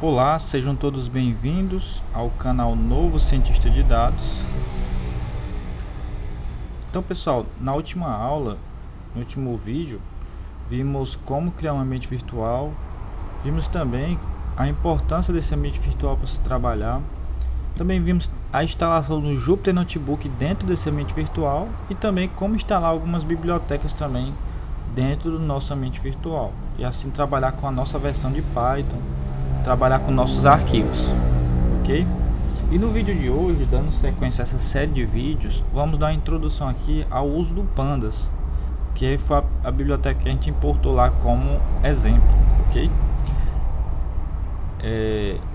Olá, sejam todos bem-vindos ao canal Novo Cientista de Dados. Então, pessoal, na última aula, no último vídeo, vimos como criar um ambiente virtual, vimos também a importância desse ambiente virtual para se trabalhar, também vimos a instalação do Jupyter Notebook dentro desse ambiente virtual e também como instalar algumas bibliotecas também dentro do nosso ambiente virtual e assim trabalhar com a nossa versão de Python, trabalhar com nossos arquivos, ok? E no vídeo de hoje, dando sequência a essa série de vídeos, vamos dar uma introdução aqui ao uso do Pandas, que foi a biblioteca que a gente importou lá como exemplo, ok?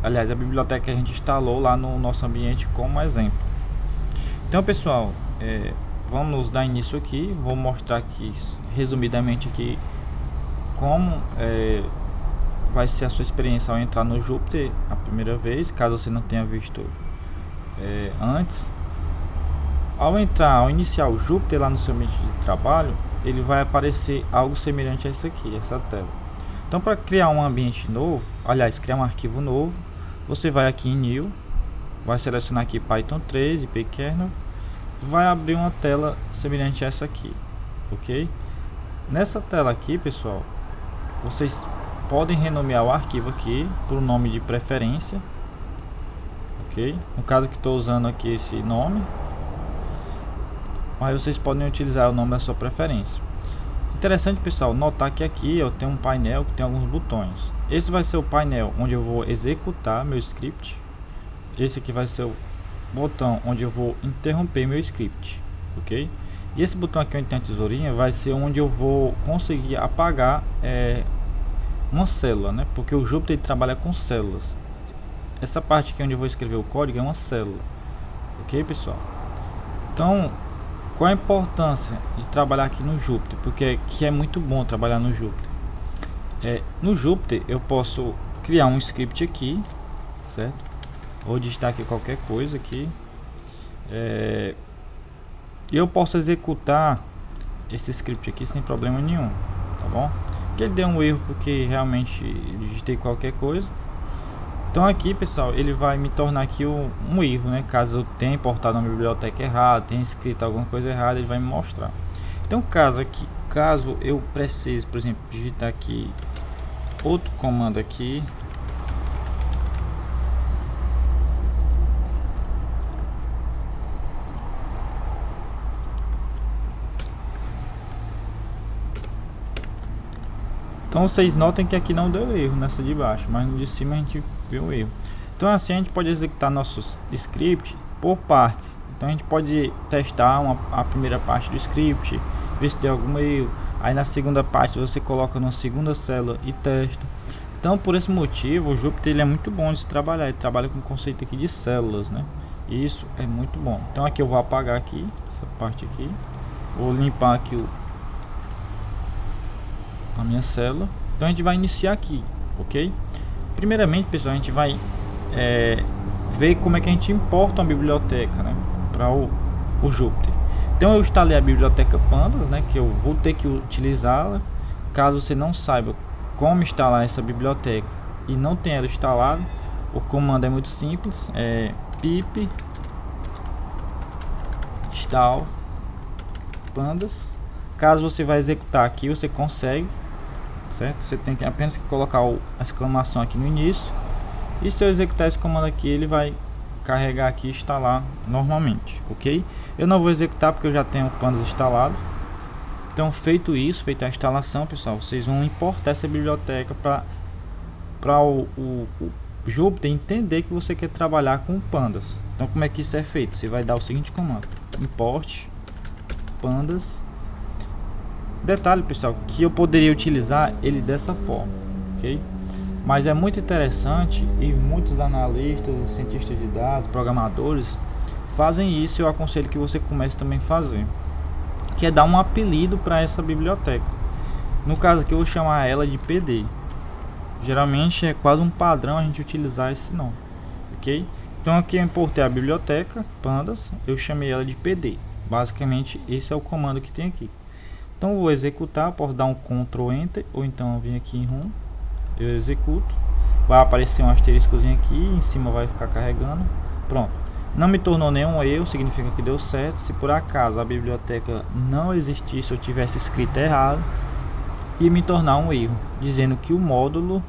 Aliás, a biblioteca que a gente instalou lá no nosso ambiente como exemplo. Então, pessoal, vamos dar início aqui. Vou mostrar aqui resumidamente aqui como vai ser a sua experiência ao entrar no Jupyter a primeira vez, caso você não tenha visto antes. Ao iniciar o Jupyter lá no seu ambiente de trabalho, ele vai aparecer algo semelhante a isso aqui, essa tela. Então, para criar um ambiente novo, aliás, criar um arquivo novo, você vai aqui em New, vai selecionar aqui Python 3 e pkernel, vai abrir uma tela semelhante a essa aqui, ok? Nessa tela aqui, pessoal, vocês podem renomear o arquivo aqui por nome de preferência, ok? No caso que estou usando aqui esse nome, mas vocês podem utilizar o nome da sua preferência. Interessante, pessoal, notar que aqui eu tenho um painel que tem alguns botões. Esse vai ser o painel onde eu vou executar meu script. Esse aqui vai ser o botão onde eu vou interromper meu script, ok? E esse botão aqui onde tem a tesourinha vai ser onde eu vou conseguir apagar uma célula, né? Porque o Jupyter trabalha com células. Essa parte aqui onde eu vou escrever o código é uma célula, ok, pessoal? Então, qual a importância de trabalhar aqui no Jupyter? Porque é muito bom trabalhar no Jupyter. No Jupyter eu posso criar um script aqui, certo? Ou digitar aqui qualquer coisa aqui. E eu posso executar esse script aqui sem problema nenhum, tá bom? Que ele deu um erro porque realmente digitei qualquer coisa. Então aqui, pessoal, ele vai me tornar aqui um erro, né? Caso eu tenha importado uma biblioteca errada, tenha escrito alguma coisa errada, ele vai me mostrar. Então caso eu precise, por exemplo, digitar aqui outro comando aqui, então vocês notem que aqui não deu erro nessa de baixo, mas no de cima a gente viu o erro. Então assim a gente pode executar nossos script por partes. Então a gente pode testar a primeira parte do script, ver se tem algum erro. Aí na segunda parte você coloca numa segunda célula e testa. Então por esse motivo o Jupyter ele é muito bom de se trabalhar. Ele trabalha com o conceito aqui de células, né? E isso é muito bom. Então aqui eu vou apagar aqui essa parte aqui. Vou limpar aqui a minha célula. Então a gente vai iniciar aqui, ok? Primeiramente, pessoal, a gente vai ver como é que a gente importa uma biblioteca, né, para o Jupyter. Então eu instalei a biblioteca Pandas, né, que eu vou ter que utilizá-la. Caso você não saiba como instalar essa biblioteca e não tenha ela instalada, o comando é muito simples, pip install pandas. Caso você vai executar aqui, você consegue, certo? Você tem que apenas colocar a exclamação aqui no início, e se eu executar esse comando aqui, ele vai carregar aqui e instalar normalmente, ok? Eu não vou executar porque eu já tenho o Pandas instalado. Então, feito isso, feita a instalação, pessoal, vocês vão importar essa biblioteca para o Jupyter entender que você quer trabalhar com Pandas. Então, como é que isso é feito? Você vai dar o seguinte comando: import Pandas. Detalhe, pessoal, que eu poderia utilizar ele dessa forma, ok? Mas é muito interessante e muitos analistas, cientistas de dados, programadores fazem isso. Eu aconselho que você comece também a fazer, que é dar um apelido para essa biblioteca. No caso aqui eu vou chamar ela de PD. Geralmente é quase um padrão a gente utilizar esse nome, ok? Então aqui eu importei a biblioteca Pandas, eu chamei ela de PD. Basicamente esse é o comando que tem aqui. Então eu vou executar, posso dar um Ctrl Enter, ou então vir aqui em Run, eu executo. vai aparecer um asteriscozinho aqui, em cima vai ficar carregando. Pronto, não me tornou nenhum erro, significa que deu certo. Se por acaso a biblioteca não existisse, eu tivesse escrito errado, ia me tornar um erro, dizendo que o módulo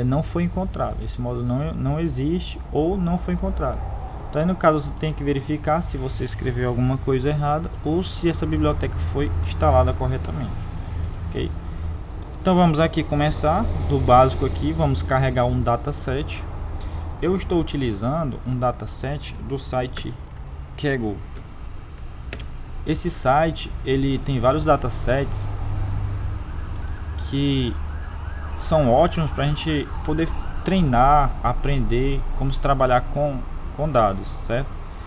não foi encontrado, esse módulo não existe ou não foi encontrado. Então aí no caso você tem que verificar se você escreveu alguma coisa errada ou se essa biblioteca foi instalada corretamente, ok? Então vamos aqui começar do básico aqui, vamos carregar um dataset. Eu estou utilizando um dataset do site Kaggle. Esse site ele tem vários datasets que são ótimos para a gente poder treinar, aprender como se trabalhar com dados, certo?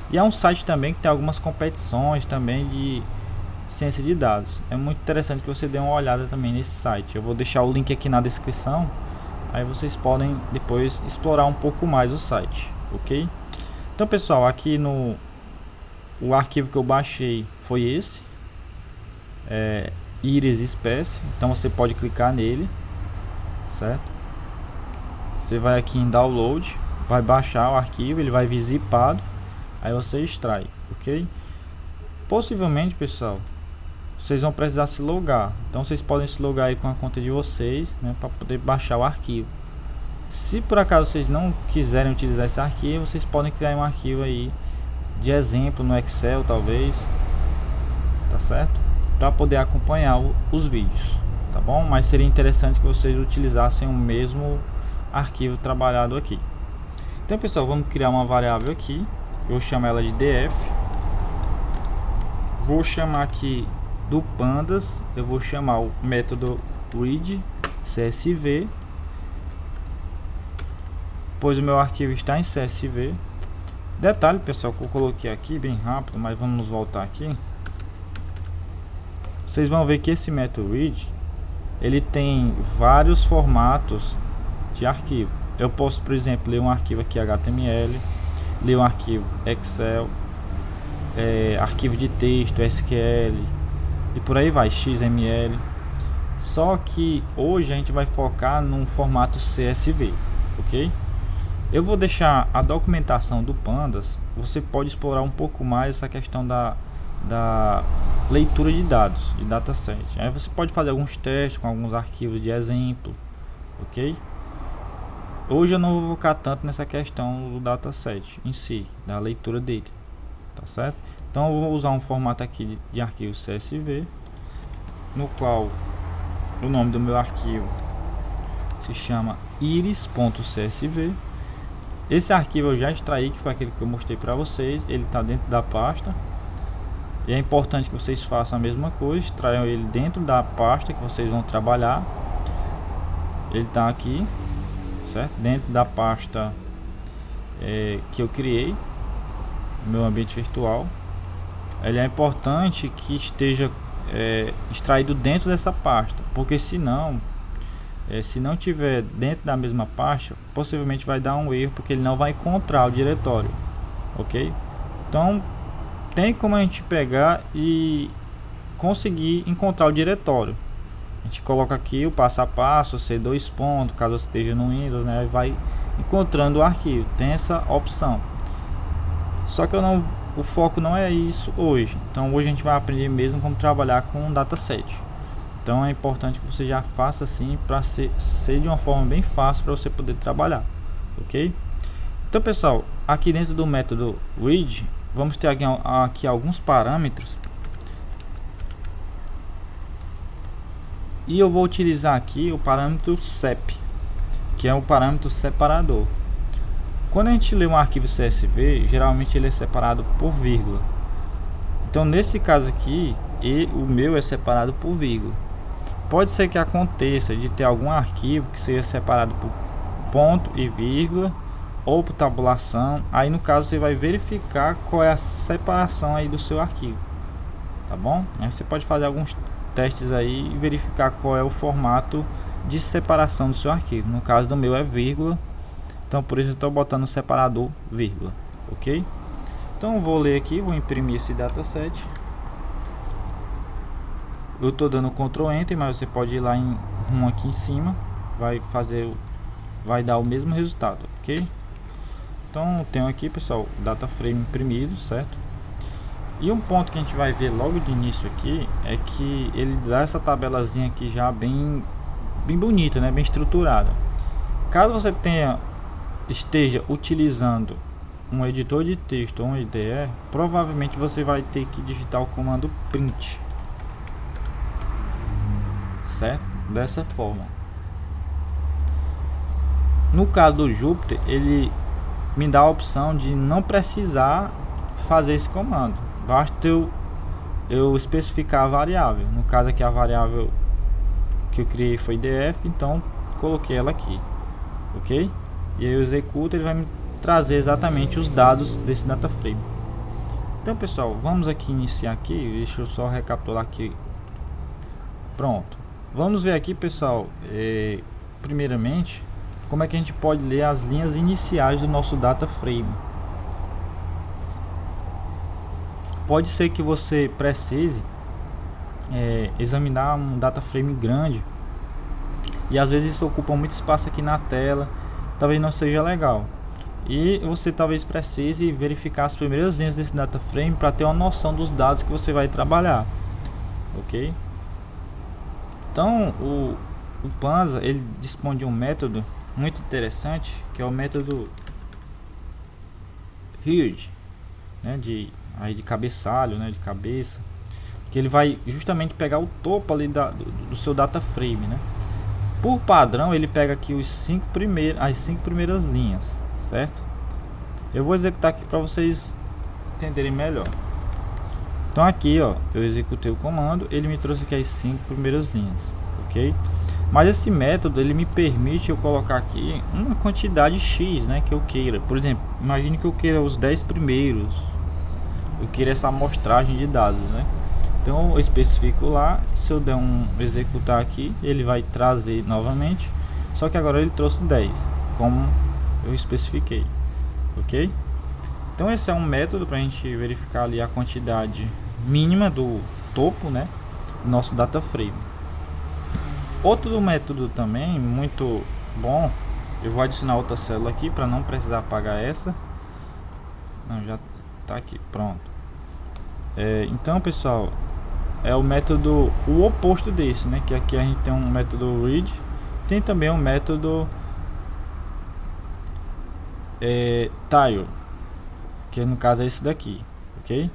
E é um site também que tem algumas competições também de ciência de dados. É muito interessante que você dê uma olhada também nesse site. Eu vou deixar o link aqui na descrição, aí vocês podem depois explorar um pouco mais o site, ok? Então pessoal, aqui o arquivo que eu baixei foi esse, Iris Espécie. Então você pode clicar nele, certo? Você vai aqui em download, vai baixar o arquivo, ele vai vir zipado, aí você extrai, ok? Possivelmente, pessoal, vocês vão precisar se logar, então vocês podem se logar aí com a conta de vocês, né, para poder baixar o arquivo. Se por acaso vocês não quiserem utilizar esse arquivo, vocês podem criar um arquivo aí de exemplo no Excel, talvez, tá certo? Para poder acompanhar os vídeos, tá bom? Mas seria interessante que vocês utilizassem o mesmo arquivo trabalhado aqui. Então pessoal, vamos criar uma variável aqui, eu chamo ela de df, vou chamar aqui do pandas, eu vou chamar o método read csv, pois o meu arquivo está em csv. Detalhe pessoal que eu coloquei aqui bem rápido, mas vamos voltar aqui. Vocês vão ver que esse método read ele tem vários formatos de arquivo. Eu posso, por exemplo, ler um arquivo aqui HTML, ler um arquivo Excel, arquivo de texto SQL e por aí vai, XML. Só que hoje a gente vai focar num formato CSV, ok? Eu vou deixar a documentação do Pandas. Você pode explorar um pouco mais essa questão da leitura de dados, de dataset. Aí você pode fazer alguns testes com alguns arquivos de exemplo, ok? Hoje eu não vou focar tanto nessa questão do dataset em si, da leitura dele, tá certo? Então eu vou usar um formato aqui de arquivo CSV, no qual o nome do meu arquivo se chama iris.csv. Esse arquivo eu já extraí, que foi aquele que eu mostrei para vocês, ele está dentro da pasta. E é importante que vocês façam a mesma coisa, extraiam ele dentro da pasta que vocês vão trabalhar. Ele está aqui, certo? Dentro da pasta que eu criei, meu ambiente virtual. Ele é importante que esteja extraído dentro dessa pasta, porque senão, se não tiver dentro da mesma pasta, possivelmente vai dar um erro, porque ele não vai encontrar o diretório, ok? Então tem como a gente pegar e conseguir encontrar o diretório. A gente coloca aqui o passo a passo, C2 pontos, caso você esteja no Windows, né? Vai encontrando o arquivo, tem essa opção. Só que o foco não é isso hoje. Então hoje a gente vai aprender mesmo como trabalhar com um dataset. Então é importante que você já faça assim, para ser de uma forma bem fácil para você poder trabalhar, ok? Então pessoal, aqui dentro do método read, vamos ter aqui alguns parâmetros. E eu vou utilizar aqui o parâmetro sep, que é o parâmetro separador. Quando a gente lê um arquivo CSV, geralmente ele é separado por vírgula. Então nesse caso aqui, o meu é separado por vírgula. Pode ser que aconteça de ter algum arquivo que seja separado por ponto e vírgula, ou por tabulação. Aí no caso você vai verificar qual é a separação aí do seu arquivo, tá bom? Aí você pode fazer alguns testes aí e verificar qual é o formato de separação do seu arquivo. No caso do meu é vírgula, então por isso eu estou botando o separador vírgula, ok? Então eu vou ler aqui, vou imprimir esse dataset. Eu estou dando Ctrl Enter, mas você pode ir lá em aqui em cima, vai fazer vai dar o mesmo resultado, ok? Então tenho aqui, pessoal, data frame imprimido, certo? E um ponto que a gente vai ver logo de início aqui é que ele dá essa tabelazinha aqui já bem bonita, né? Bem estruturada. Caso você esteja utilizando um editor de texto ou um IDE, provavelmente você vai ter que digitar o comando print, certo? Dessa forma. No caso do Jupyter, ele me dá a opção de não precisar fazer esse comando, basta eu especificar a variável. No caso aqui, a variável que eu criei foi df, então coloquei ela aqui, ok? E aí eu executo, ele vai me trazer exatamente os dados desse data frame. Então, pessoal, vamos aqui iniciar aqui. Deixa eu só recapitular aqui. Pronto, vamos ver aqui, pessoal, primeiramente como é que a gente pode ler as linhas iniciais do nosso data frame. Pode ser que você precise examinar um data frame grande e às vezes isso ocupa muito espaço aqui na tela, talvez não seja legal, e você talvez precise verificar as primeiras linhas desse data frame para ter uma noção dos dados que você vai trabalhar, ok? Então o Panza, ele dispõe de um método muito interessante, que é o método HUGE, né, de cabeçalho, né, de cabeça, que ele vai justamente pegar o topo ali do seu data frame, né? Por padrão, ele pega aqui as 5 primeiras linhas, certo? Eu vou executar aqui para vocês entenderem melhor. Então aqui, ó, eu executei o comando, ele me trouxe aqui as 5 primeiras linhas, ok? Mas esse método, ele me permite eu colocar aqui uma quantidade X, né, que eu queira. Por exemplo, imagine que eu queira os 10 primeiros, eu queira essa amostragem de dados, né? Então eu especifico lá, se eu der um executar aqui, ele vai trazer novamente, só que agora ele trouxe 10, como eu especifiquei, ok? Então esse é um método para a gente verificar ali a quantidade mínima do topo, né, do nosso data frame. Outro método também muito bom, eu vou adicionar outra célula aqui para não precisar apagar essa. Não, já está aqui, pronto. Então, pessoal, é o método o oposto desse, né? Que aqui a gente tem um método read, tem também um método tile, que no caso é esse daqui, ok?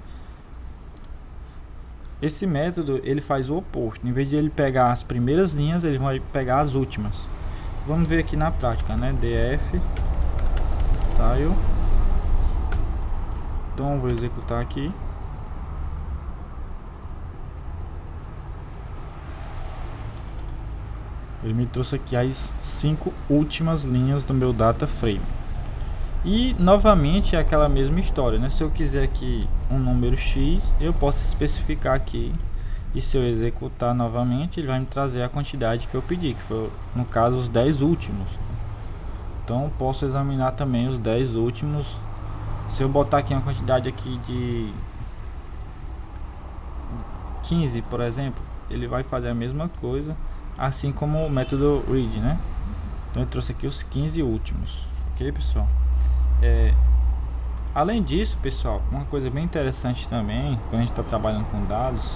Esse método ele faz o oposto, em vez de ele pegar as primeiras linhas, ele vai pegar as últimas. Vamos ver aqui na prática, né? df tile. Então eu vou executar aqui. Ele me trouxe aqui as 5 últimas linhas do meu data frame. E novamente é aquela mesma história, né? Se eu quiser aqui um número X, eu posso especificar aqui, e se eu executar novamente, ele vai me trazer a quantidade que eu pedi, que foi no caso os 10 últimos. Então posso examinar também os 10 últimos. Se eu botar aqui uma quantidade aqui de 15, por exemplo, ele vai fazer a mesma coisa, assim como o método read, né? Então eu trouxe aqui os 15 últimos, ok, pessoal? Além disso, pessoal, uma coisa bem interessante também quando a gente está trabalhando com dados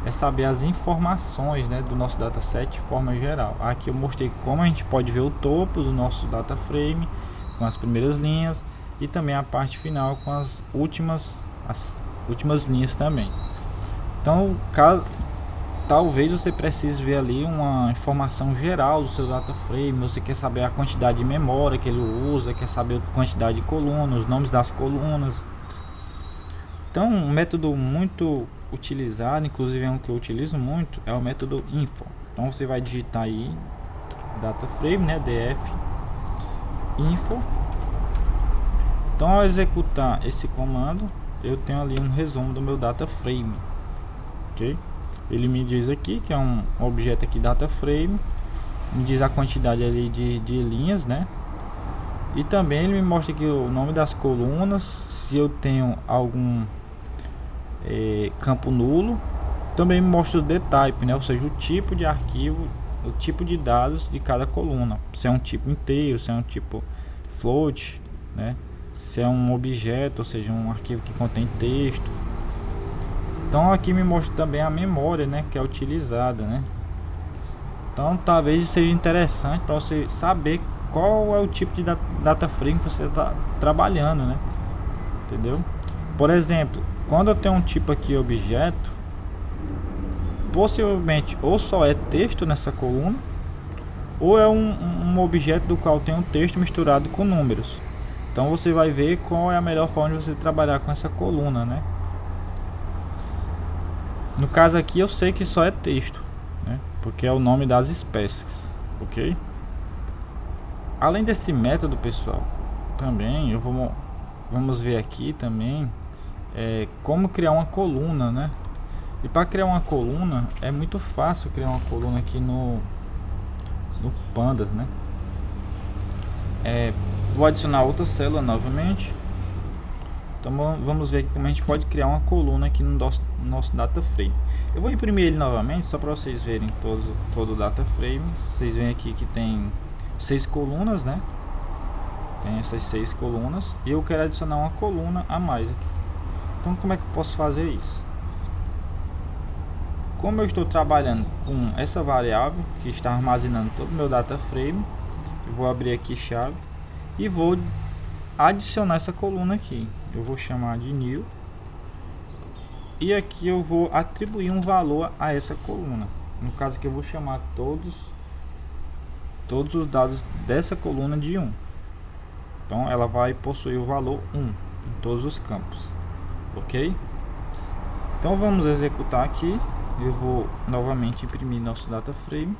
é saber as informações, né, do nosso dataset de forma geral. Aqui eu mostrei como a gente pode ver o topo do nosso data frame com as primeiras linhas e também a parte final com as últimas linhas também. Então, talvez você precise ver ali uma informação geral do seu data frame. Você quer saber a quantidade de memória que ele usa, quer saber a quantidade de colunas, os nomes das colunas. Então, um método muito utilizado, inclusive é um que eu utilizo muito, é o método info. Então você vai digitar aí data frame, né, df info. Então ao executar esse comando, eu tenho ali um resumo do meu data frame, ok? Ele me diz aqui que é um objeto aqui data frame, me diz a quantidade ali de linhas, né? E também ele me mostra aqui o nome das colunas, se eu tenho algum campo nulo. Também me mostra o dtype, né? Ou seja, o tipo de arquivo o tipo de dados de cada coluna, se é um tipo inteiro, se é um tipo float, né? Se é um objeto, ou seja, um arquivo que contém texto. Então aqui me mostra também a memória, né, que é utilizada, né? Então talvez seja interessante para você saber qual é o tipo de data frame que você está trabalhando, né? Entendeu? Por exemplo, quando eu tenho um tipo aqui objeto, possivelmente ou só é texto nessa coluna, ou é um objeto do qual tem um texto misturado com números. Então você vai ver qual é a melhor forma de você trabalhar com essa coluna, né? No caso aqui eu sei que só é texto, né? Porque é o nome das espécies, ok? Além desse método, pessoal, também vamos ver aqui também como criar uma coluna, né? E para criar uma coluna é muito fácil criar uma coluna aqui no Pandas, né? Vou adicionar outra célula novamente. Então vamos ver aqui como a gente pode criar uma coluna aqui no nosso data frame. Eu vou imprimir ele novamente só para vocês verem todo o data frame. Vocês veem aqui que tem 6 colunas, né? Tem essas 6 colunas e eu quero adicionar uma coluna a mais aqui. Então como é que eu posso fazer isso? Como eu estou trabalhando com essa variável que está armazenando todo o meu data frame, eu vou abrir aqui chave e vou adicionar essa coluna aqui. Eu vou chamar de new e aqui eu vou atribuir um valor a essa coluna. No caso aqui eu vou chamar todos os dados dessa coluna de 1. Então ela vai possuir o valor 1 em todos os campos, ok? Então vamos executar aqui. Eu vou novamente imprimir nosso data frame.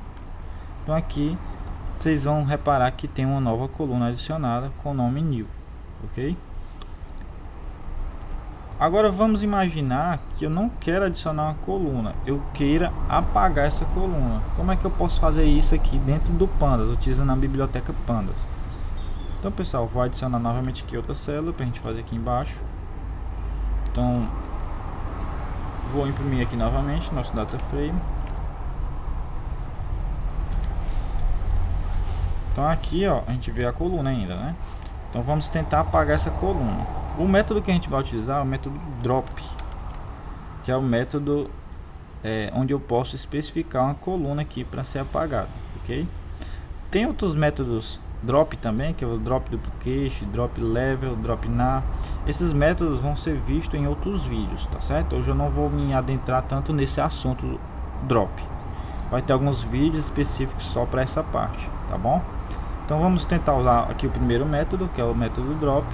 Então aqui vocês vão reparar que tem uma nova coluna adicionada com o nome new, ok? Agora vamos imaginar que eu não quero adicionar uma coluna, eu queira apagar essa coluna. Como é que eu posso fazer isso aqui dentro do Pandas, utilizando a biblioteca Pandas? Então pessoal, vou adicionar novamente aqui outra célula para a gente fazer aqui embaixo. Então vou imprimir aqui novamente nosso data frame. Então aqui ó, a gente vê a coluna ainda, né? Então vamos tentar apagar essa coluna. O método que a gente vai utilizar é o método drop, que é o método onde eu posso especificar uma coluna aqui para ser apagada, ok? Tem outros métodos drop também, que é o drop duplicate, drop level, drop nar. Esses métodos vão ser vistos em outros vídeos, tá certo? Hoje eu não vou me adentrar tanto nesse assunto drop. Vai ter alguns vídeos específicos só para essa parte, tá bom? Então vamos tentar usar aqui o primeiro método, que é o método drop.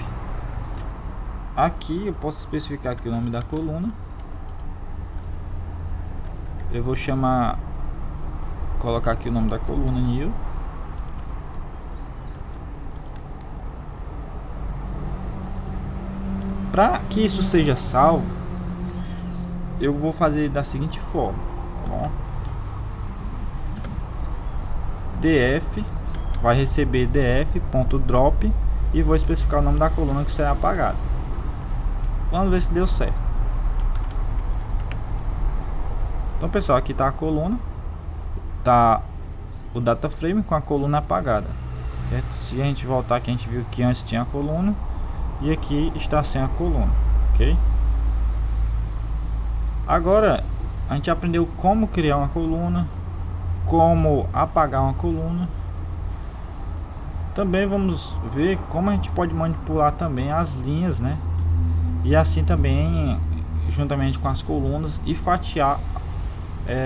Aqui eu posso especificar aqui o nome da coluna. Eu vou colocar aqui o nome da coluna new. Para que isso seja salvo, eu vou fazer da seguinte forma, tá bom? df vai receber df.drop e vou especificar o nome da coluna que será apagada. Vamos ver se deu certo. Então pessoal, aqui está a coluna, tá o data frame com a coluna apagada, certo? Se a gente voltar aqui, a gente viu que antes tinha a coluna e aqui está sem a coluna, ok? Agora a gente aprendeu como criar uma coluna, como apagar uma coluna. Também vamos ver como a gente pode manipular também as linhas, né? E assim também juntamente com as colunas e fatiar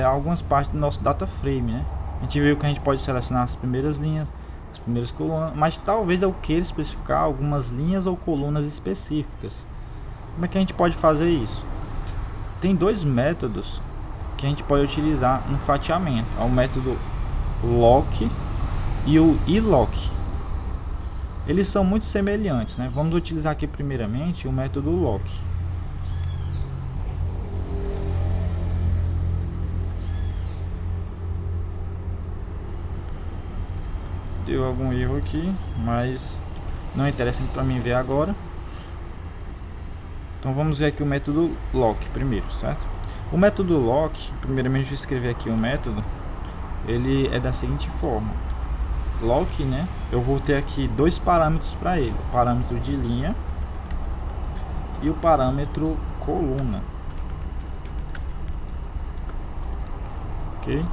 algumas partes do nosso data frame, né? A gente viu que a gente pode selecionar as primeiras linhas, as primeiras colunas, mas talvez eu queira especificar algumas linhas ou colunas específicas. Como é que a gente pode fazer isso? Tem dois métodos que a gente pode utilizar no fatiamento, é o método lock e o ilock. Eles são muito semelhantes, né? Vamos utilizar aqui primeiramente o método lock. Deu algum erro aqui, mas não é interessante para mim ver agora. Então vamos ver aqui o método lock primeiro, certo? O método lock, primeiramente eu vou escrever aqui o método ele é da seguinte forma: lock, né? Eu vou ter aqui dois parâmetros para ele, o parâmetro de linha e o parâmetro coluna. Ok?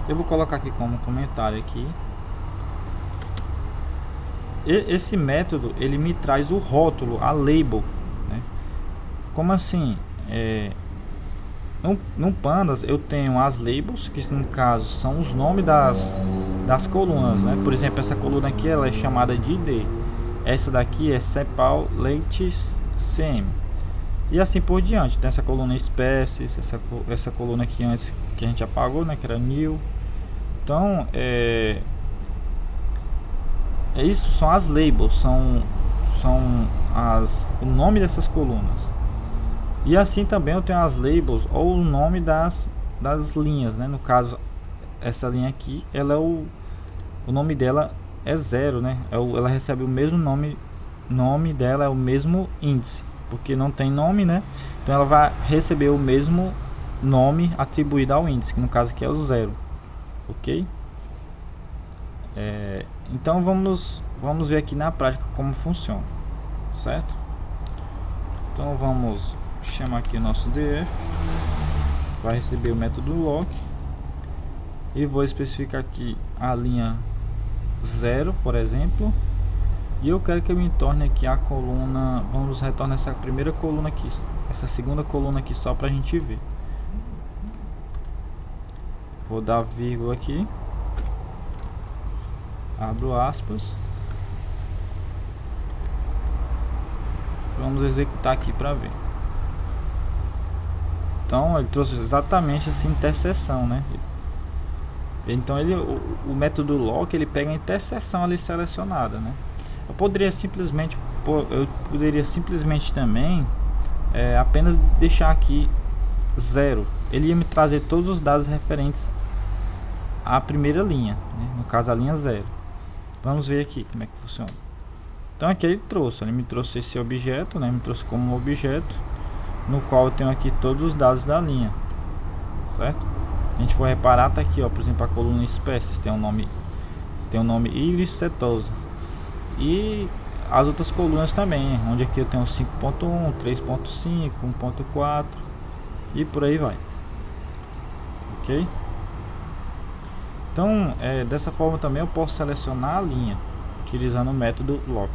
Eu vou colocar aqui como comentário aqui. Esse método ele me traz o rótulo, a label, né? Como assim? No Pandas eu tenho as labels, que no caso são os nomes das colunas, né? Por exemplo, essa coluna aqui ela é chamada de ID. Essa daqui é CEPAL Leite CM. E assim por diante. Tem essa coluna espécies, essa coluna aqui antes que a gente apagou, né? Que era new. Então, isso são as labels, são o nome dessas colunas. E assim também eu tenho as labels ou o nome das linhas, né? No caso, essa linha aqui, ela é o nome dela é 0, né? Ela recebe o mesmo nome dela é o mesmo índice, porque não tem nome, né? Então ela vai receber o mesmo nome atribuído ao índice, que no caso aqui é o 0, ok? Então vamos ver aqui na prática como funciona, certo? Então vamos chamar aqui o nosso df, vai receber o método lock e vou especificar aqui a linha 0, por exemplo, e eu quero que eu me torne aqui a coluna. Vamos retornar essa primeira coluna aqui, essa segunda coluna aqui só para a gente ver. Vou dar vírgula aqui, abro aspas, vamos executar aqui para ver. Então ele trouxe exatamente essa interseção, né? Então o método lock ele pega a interseção ali selecionada, né? Eu poderia simplesmente também apenas deixar aqui 0. Ele ia me trazer todos os dados referentes à primeira linha, né? No caso a linha 0. Vamos ver aqui como é que funciona. Então aqui ele me trouxe esse objeto, né? Me trouxe como um objeto no qual eu tenho aqui todos os dados da linha, certo? A gente for reparar, tá aqui, ó, por exemplo, a coluna espécies tem um nome Iris setosa, e as outras colunas também, onde aqui eu tenho 5.1, 3.5, 1.4 e por aí vai, ok? Então dessa forma também eu posso selecionar a linha utilizando o método lock,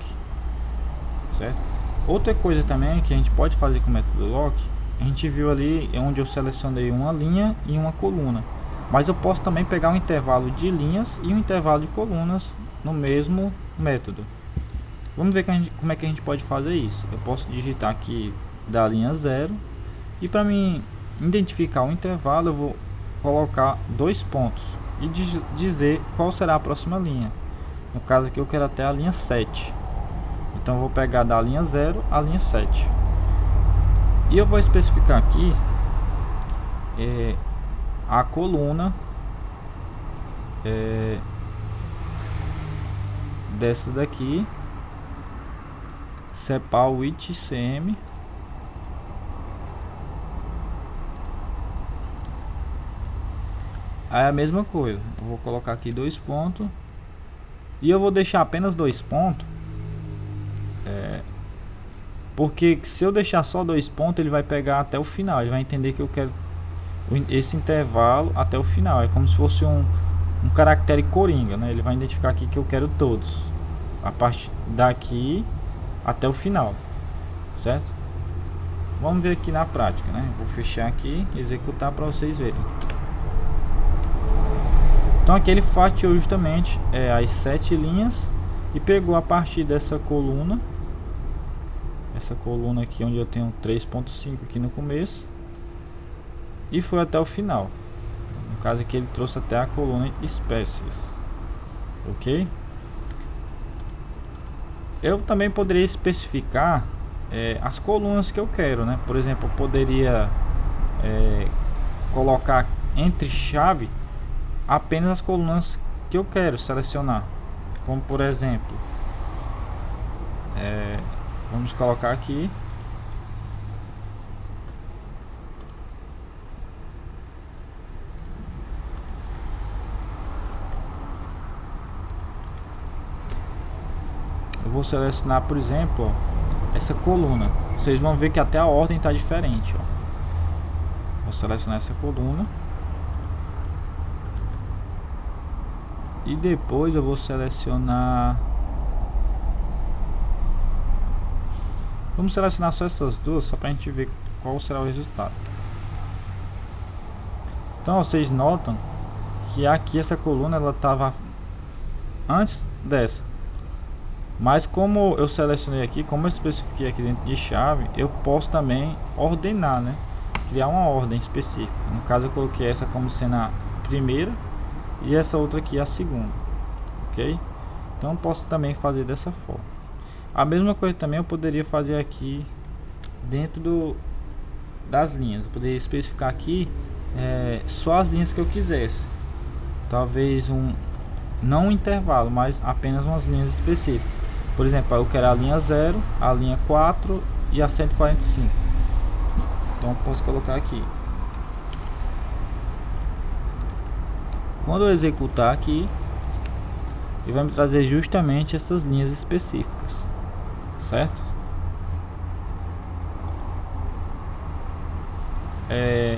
certo? Outra coisa também que a gente pode fazer com o método lock, a gente viu ali onde eu selecionei uma linha e uma coluna, mas eu posso também pegar um intervalo de linhas e um intervalo de colunas no mesmo método. Vamos ver como é que a gente pode fazer isso. Eu posso digitar aqui da linha 0 e para mim identificar o intervalo eu vou colocar 2 pontos e dizer qual será a próxima linha. No caso aqui eu quero até a linha 7. Então eu vou pegar da linha 0 à linha 7. E eu vou especificar aqui a coluna dessa daqui, CEPAL with CM. Aí a mesma coisa, eu vou colocar aqui 2 pontos e eu vou deixar apenas 2 pontos, porque se eu deixar só 2 pontos ele vai pegar até o final, ele vai entender que eu quero esse intervalo até o final. É como se fosse um caractere coringa, né? Ele vai identificar aqui que eu quero todos, a partir daqui até o final, certo? Vamos ver aqui na prática, né? Vou fechar aqui, executar para vocês verem. Então aqui ele fatiou justamente as 7 linhas e pegou a partir dessa coluna, essa coluna aqui onde eu tenho 3.5 aqui no começo, e foi até o final. No caso aqui ele trouxe até a coluna espécies, ok? Eu também poderia especificar as colunas que eu quero, né? Por exemplo, eu poderia colocar entre chave apenas as colunas que eu quero selecionar, como por exemplo, vamos colocar aqui eu vou selecionar, por exemplo, ó, essa coluna. Vocês vão ver que até a ordem está diferente, ó. Vou selecionar essa coluna e depois eu vou selecionar, vamos selecionar só essas duas, só para a gente ver qual será o resultado. Então vocês notam que aqui essa coluna ela estava antes dessa, mas como eu selecionei aqui, como eu especifiquei aqui dentro de chave, eu posso também ordenar, né? Criar uma ordem específica. No caso eu coloquei essa como sendo a primeira e essa outra aqui a segunda, ok? Então eu posso também fazer dessa forma. A mesma coisa também eu poderia fazer aqui dentro das linhas. Eu poderia especificar aqui só as linhas que eu quisesse, talvez não um intervalo, mas apenas umas linhas específicas. Por exemplo, eu quero a linha 0, a linha 4 e a 145. Então eu posso colocar aqui. Quando eu executar aqui, ele vai me trazer justamente essas linhas específicas, certo?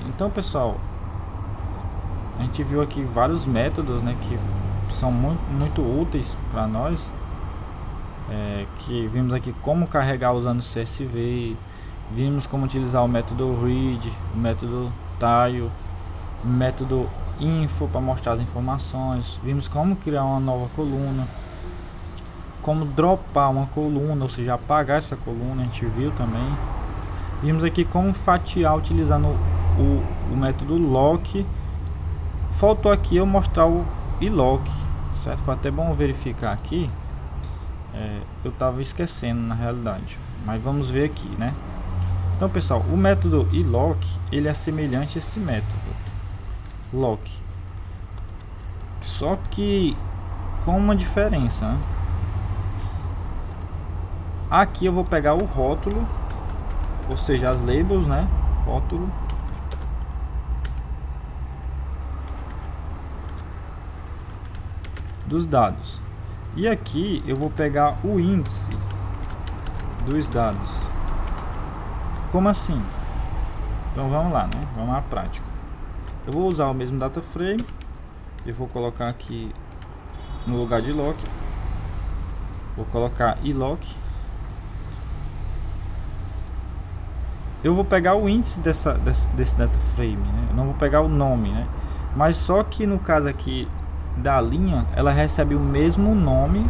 Então, pessoal, a gente viu aqui vários métodos, né, que são muito úteis para nós. Que vimos aqui como carregar usando CSV, vimos como utilizar o método read, o método tile, o método info para mostrar as informações, vimos como criar uma nova coluna, como dropar uma coluna, ou seja, apagar essa coluna, a gente viu também. Vimos aqui como fatiar utilizando o método lock. Faltou aqui eu mostrar o ilock, certo? Foi até bom verificar aqui. Eu estava esquecendo na realidade, mas vamos ver aqui, né? Então, pessoal, o método ilock ele é semelhante a esse método lock, só que com uma diferença, né? Aqui eu vou pegar o rótulo, ou seja, as labels, né? Rótulo. Dos dados. E aqui eu vou pegar o índice dos dados. Como assim? Então vamos lá, né? Vamos à prática. Eu vou usar o mesmo data frame. Eu vou colocar aqui no lugar de lock. Vou colocar ilock. Eu vou pegar o índice desse data frame, né? Eu não vou pegar o nome, né? Mas só que no caso aqui da linha, ela recebe o mesmo nome,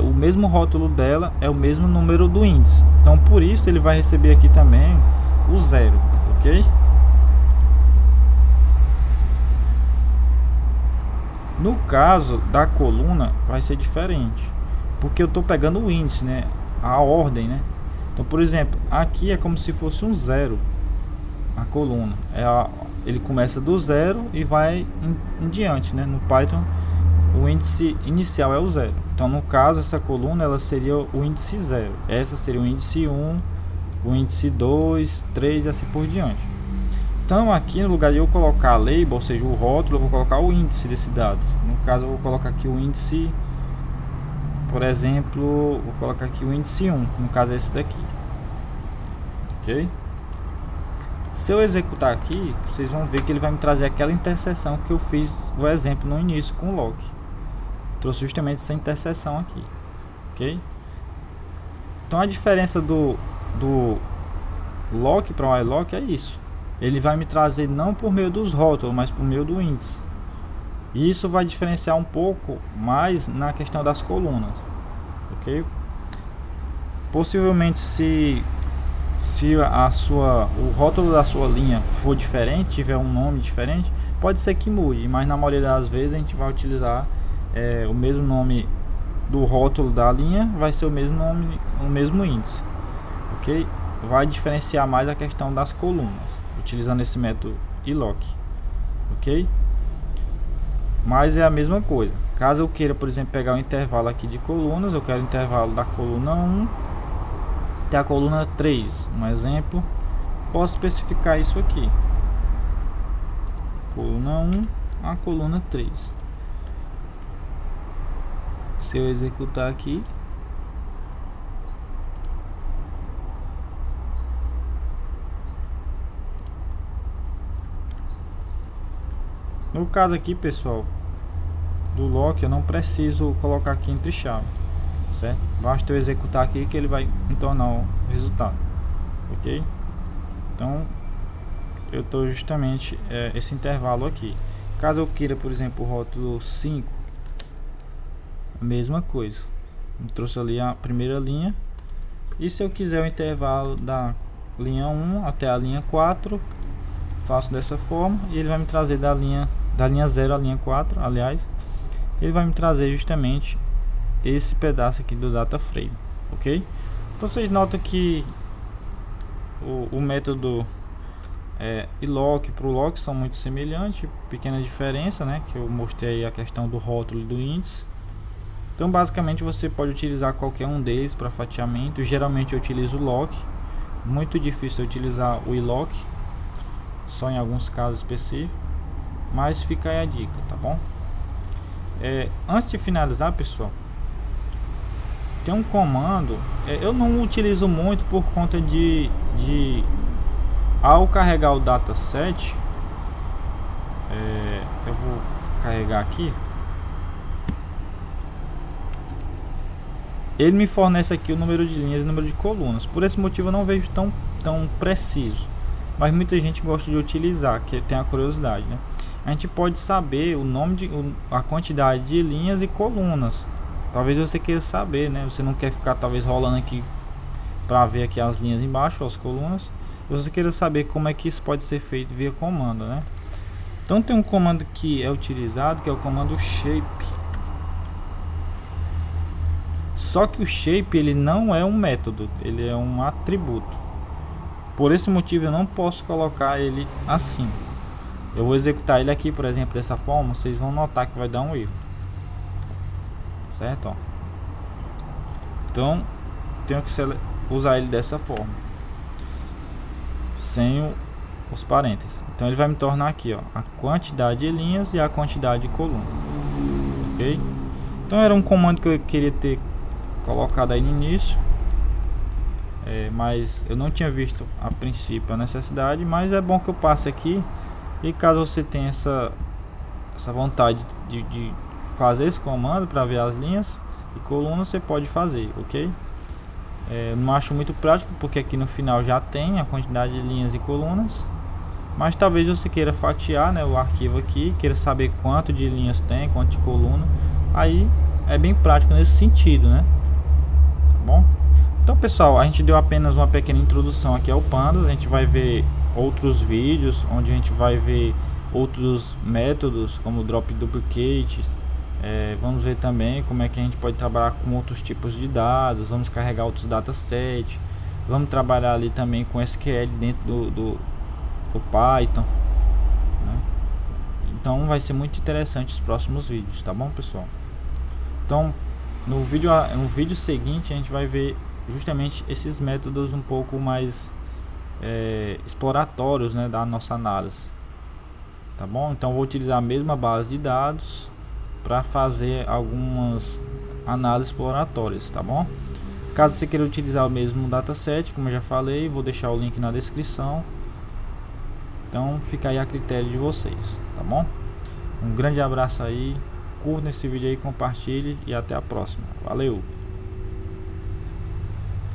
o mesmo rótulo dela é o mesmo número do índice. Então por isso ele vai receber aqui também o 0, ok? No caso da coluna vai ser diferente, porque eu estou pegando o índice, né? A ordem, né? Então, por exemplo, aqui é como se fosse um 0 a coluna. Ele começa do 0 e vai em diante, né? No Python, o índice inicial é o 0. Então, no caso, essa coluna ela seria o índice 0. Essa seria o índice 1, o índice 2, 3 e assim por diante. Então, aqui no lugar de eu colocar a label, ou seja, o rótulo, eu vou colocar o índice desse dado. No caso, eu vou colocar aqui o índice, por exemplo, vou colocar aqui o índice 1, no caso é esse daqui. Ok? Se eu executar aqui, vocês vão ver que ele vai me trazer aquela interseção que eu fiz o exemplo no início com o lock. Trouxe justamente essa interseção aqui, ok? Então a diferença do lock para o ilock é isso. Ele vai me trazer não por meio dos rótulos, mas por meio do índice. E isso vai diferenciar um pouco mais na questão das colunas, ok? Possivelmente se o rótulo da sua linha for diferente, tiver um nome diferente, pode ser que mude, mas na maioria das vezes a gente vai utilizar o mesmo nome do rótulo da linha, vai ser o mesmo nome, o mesmo índice, ok? Vai diferenciar mais a questão das colunas, utilizando esse método ilock, ok? Mas é a mesma coisa. Caso eu queira, por exemplo, pegar um intervalo aqui de colunas, eu quero o intervalo da coluna 1 até a coluna 3, um exemplo, posso especificar isso aqui, coluna 1 a coluna 3, Se eu executar aqui, no caso aqui, pessoal, do lock, eu não preciso colocar aqui entre chave, certo? Basta eu executar aqui que ele vai me tornar o resultado, ok? Então eu estou justamente esse intervalo aqui. Caso eu queira, por exemplo, o rótulo 5, a mesma coisa, eu trouxe ali a primeira linha, e se eu quiser o intervalo da linha 1 até a linha 4, faço dessa forma, e ele vai me trazer da linha 0 à linha 4, aliás, ele vai me trazer justamente esse pedaço aqui do data frame, ok? Então vocês notam que o método iLock para o lock são muito semelhantes, pequena diferença, né? Que eu mostrei a questão do rótulo e do índice. Então basicamente você pode utilizar qualquer um deles para fatiamento. Geralmente eu utilizo o lock, muito difícil utilizar o iLock, só em alguns casos específicos, mas fica aí a dica, tá bom? Antes de finalizar, pessoal, tem um comando, eu não utilizo muito por conta de ao carregar o dataset, eu vou carregar aqui, ele me fornece aqui o número de linhas e o número de colunas. Por esse motivo eu não vejo tão preciso, mas muita gente gosta de utilizar, que tem a curiosidade, né? A gente pode saber o nome a quantidade de linhas e colunas. Talvez você queira saber, né? Você não quer ficar talvez rolando aqui para ver aqui as linhas embaixo, as colunas. Você queira saber como é que isso pode ser feito via comando, né? Então tem um comando que é utilizado, que é o comando shape. Só que o shape ele não é um método, ele é um atributo. Por esse motivo eu não posso colocar ele assim. Eu vou executar ele aqui, por exemplo, dessa forma, vocês vão notar que vai dar um erro, certo? Ó. Então tenho que usar ele dessa forma, sem os parênteses. Então ele vai me tornar aqui, ó, a quantidade de linhas e a quantidade de colunas, ok? Então era um comando que eu queria ter colocado aí no início, mas eu não tinha visto a princípio a necessidade, mas é bom que eu passe aqui. E caso você tenha essa vontade de fazer esse comando para ver as linhas e colunas, você pode fazer, ok? Não acho muito prático porque aqui no final já tem a quantidade de linhas e colunas, mas talvez você queira fatiar, né, o arquivo aqui, queira saber quanto de linhas tem, quanto de coluna, aí é bem prático nesse sentido, né? Tá bom? Então pessoal, a gente deu apenas uma pequena introdução aqui ao Pandas. A gente vai ver outros vídeos onde a gente vai ver outros métodos como drop duplicate. Vamos ver também como é que a gente pode trabalhar com outros tipos de dados, vamos carregar outros datasets, vamos trabalhar ali também com SQL dentro do Python, né? Então vai ser muito interessante os próximos vídeos, tá bom pessoal? Então no vídeo seguinte a gente vai ver justamente esses métodos um pouco mais exploratórios, né, da nossa análise, tá bom? Então vou utilizar a mesma base de dados para fazer algumas análises exploratórias, tá bom? Caso você queira utilizar o mesmo dataset, como eu já falei, vou deixar o link na descrição. Então fica aí a critério de vocês, tá bom? Um grande abraço aí, curta esse vídeo aí, compartilhe e até a próxima. Valeu!